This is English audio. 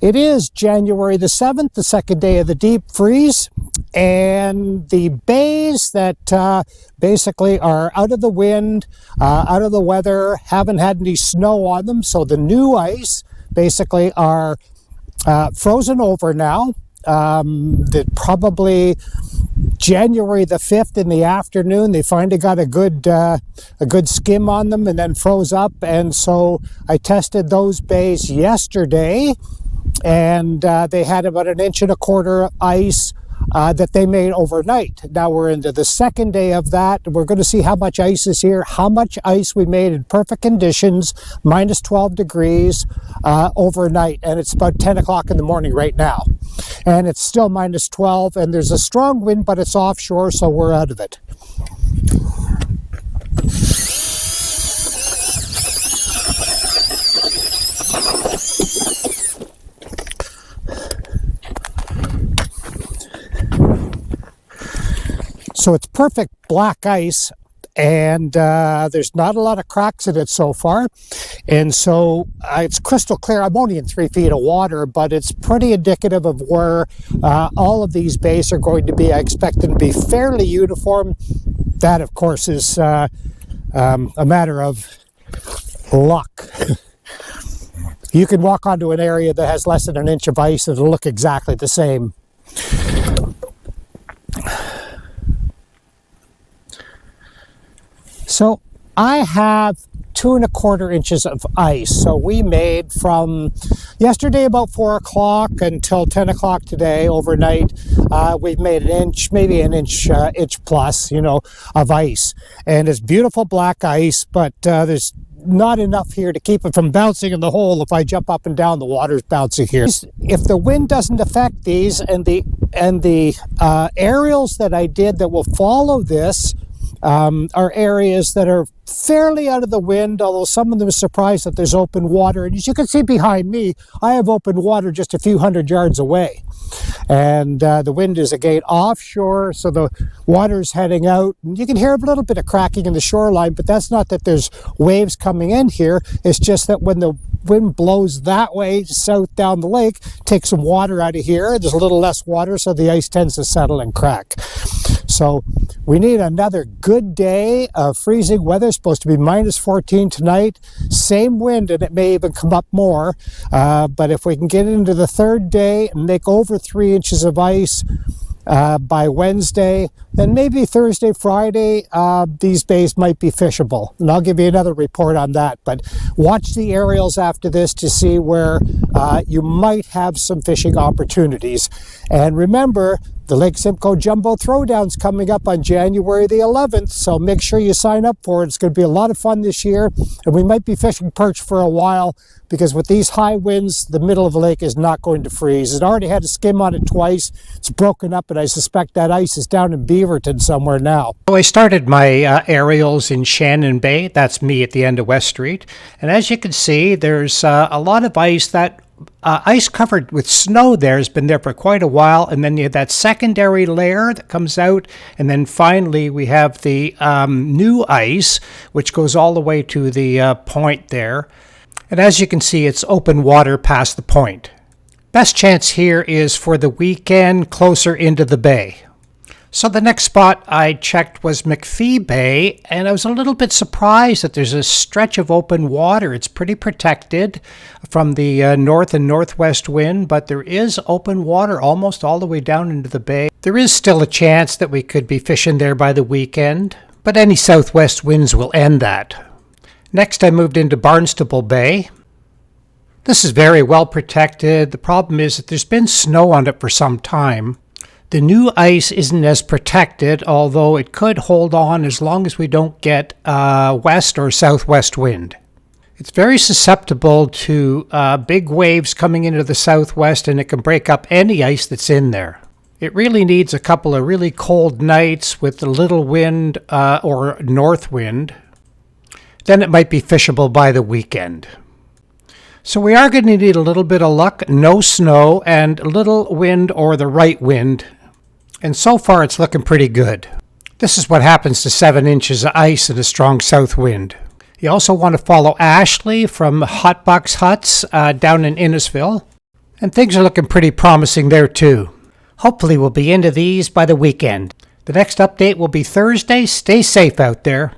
It is January the 7th, the second day of the deep freeze, and the bays that basically are out of the wind, out of the weather, haven't had any snow on them, so the new ice basically are frozen over now. That probably January the 5th in the afternoon, they finally got a good skim on them and then froze up. And so I tested those bays yesterday, and they had about 1.25 inches ice that they made overnight. Now we're into the second day of that. We're going to see how much ice is here, how much ice we made in perfect conditions, minus 12 degrees overnight. And it's about 10 o'clock in the morning right now. And it's still minus 12, and there's a strong wind, but it's offshore, so we're out of it. So it's perfect black ice, and there's not a lot of cracks in it so far. And so it's crystal clear. I'm only in 3 feet of water, but it's pretty indicative of where all of these bays are going to be. I expect them to be fairly uniform. That, of course, is a matter of luck. You can walk onto an area that has less than 1 inch of ice and it'll look exactly the same. So I have 2¼ inches of ice. So we made from yesterday about 4 o'clock until 10 o'clock today overnight. We've made 1 inch, maybe an inch plus, of ice. And it's beautiful black ice, but there's not enough here to keep it from bouncing in the hole. If I jump up and down, the water's bouncing here. If the wind doesn't affect these, and the aerials that I did that will follow this are areas that are fairly out of the wind, although some of them are surprised that there's open water. And as you can see behind me, I have open water just a few hundred yards away. And the wind is again offshore, so the water's heading out. And you can hear a little bit of cracking in the shoreline, but that's not that there's waves coming in here. It's just that when the wind blows that way, south down the lake, takes some water out of here. There's a little less water, so the ice tends to settle and crack. So we need another good day of freezing weather. It's supposed to be minus 14 tonight. Same wind, and it may even come up more. But if we can get into the third day and make over 3 inches of ice by Wednesday, then maybe Thursday, Friday, these bays might be fishable. And I'll give you another report on that. But watch the aerials after this to see where you might have some fishing opportunities. And remember, the Lake Simcoe Jumbo Throwdown's coming up on January the 11th, so make sure you sign up for it. It's going to be a lot of fun this year, and we might be fishing perch for a while, because with these high winds, the middle of the lake is not going to freeze. It already had a skim on it twice. It's broken up, and I suspect that ice is down in Beaverton somewhere now. So I started my aerials in Shannon Bay. That's me at the end of West Street. And as you can see, there's a lot of ice. That ice covered with snow there has been there for quite a while, and then you have that secondary layer that comes out, and then finally we have the new ice, which goes all the way to the point there. And as you can see, it's open water past the point. Best chance here is for the weekend closer into the bay. So the next spot I checked was McPhee Bay, and I was a little bit surprised that there's a stretch of open water. It's pretty protected from the north and northwest wind, but there is open water almost all the way down into the bay. There is still a chance that we could be fishing there by the weekend, but any southwest winds will end that. Next I moved into Barnstable Bay. This is very well protected. The problem is that there's been snow on it for some time. The new ice isn't as protected, although it could hold on as long as we don't get west or southwest wind. It's very susceptible to big waves coming into the southwest, and it can break up any ice that's in there. It really needs a couple of really cold nights with a little wind or north wind. Then it might be fishable by the weekend. So we are going to need a little bit of luck, no snow, and a little wind or the right wind. And so far it's looking pretty good. This is what happens to 7 inches of ice in a strong south wind. You also want to follow Ashley from Hot Box Huts down in Innisfil. And things are looking pretty promising there too. Hopefully we'll be into these by the weekend. The next update will be Thursday. Stay safe out there.